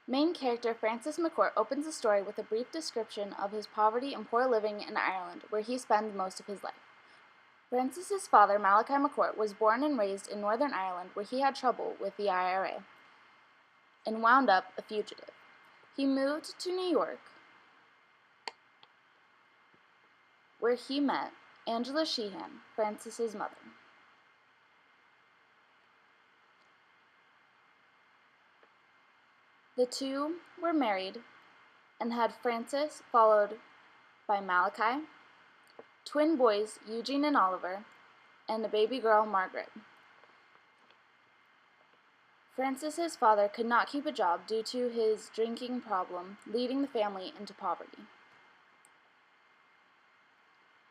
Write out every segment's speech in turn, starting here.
Main character Francis McCourt opens the story with a brief description of his poverty and poor living in Ireland, where he spent most of his life. Francis's father, Malachi McCourt, was born and raised in Northern Ireland, where he had trouble with the IRA and wound up a fugitive. He moved to New York, where he met Angela Sheehan, Francis's mother. The two were married and had Francis, followed by Malachi, twin boys Eugene and Oliver, and a baby girl, Margaret. Francis's father could not keep a job due to his drinking problem, leading the family into poverty.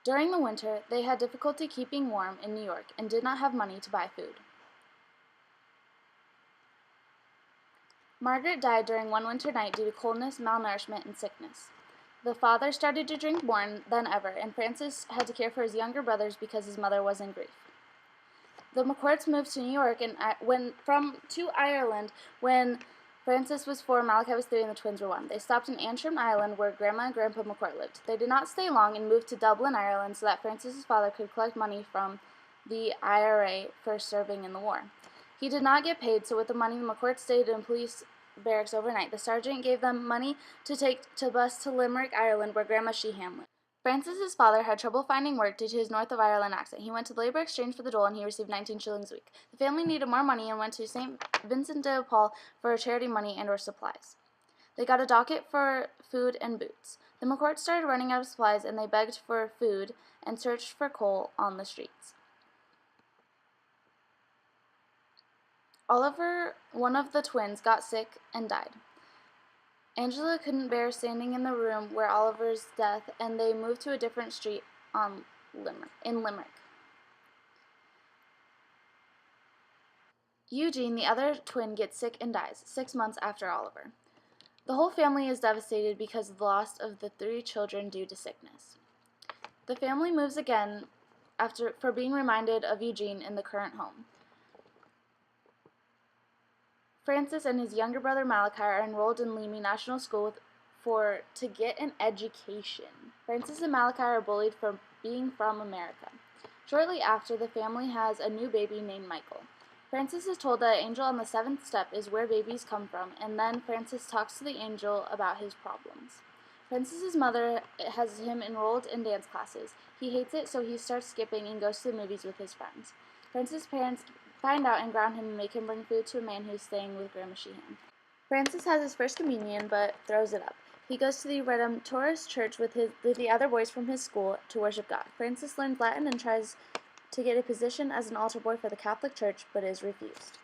During the winter, they had difficulty keeping warm in New York and did not have money to buy food. Margaret died during one winter night due to coldness, malnourishment, and sickness. The father started to drink more than ever, and Francis had to care for his younger brothers because his mother was in grief. The McCourts moved to New York and to Ireland when Francis was 4, Malachi was 3, and the twins were 1. They stopped in Antrim Island, where Grandma and Grandpa McCourt lived. They did not stay long and moved to Dublin, Ireland, so that Francis's father could collect money from the IRA for serving in the war. He did not get paid, so with the money, the McCourts stayed in police barracks overnight. The sergeant gave them money to take to bus to Limerick, Ireland, where Grandma Sheehan lived. Francis's father had trouble finding work due to his North of Ireland accent. He went to labor exchange for the dole, and he received 19 shillings a week. The family needed more money and went to St. Vincent de Paul for charity money and/or supplies. They got a docket for food and boots. The McCourts started running out of supplies, and they begged for food and searched for coal on the streets. Oliver, one of the twins, got sick and died. Angela couldn't bear standing in the room where Oliver's death, and they moved to a different street in Limerick. Eugene, the other twin, gets sick and dies 6 months after Oliver. The whole family is devastated because of the loss of the 3 children due to sickness. The family moves again for being reminded of Eugene in the current home. Francis and his younger brother Malachi are enrolled in Leamy National School to get an education. Francis and Malachi are bullied for being from America. Shortly after, the family has a new baby named Michael. Francis is told that an angel on the 7th step is where babies come from, and then Francis talks to the angel about his problems. Francis's mother has him enrolled in dance classes. He hates it, so he starts skipping and goes to the movies with his friends. Francis' parents find out and ground him and make him bring food to a man who's staying with Grandma Sheehan. Francis has his first communion, but throws it up. He goes to the Redemptorist church with the other boys from his school to worship God. Francis learns Latin and tries to get a position as an altar boy for the Catholic Church, but is refused.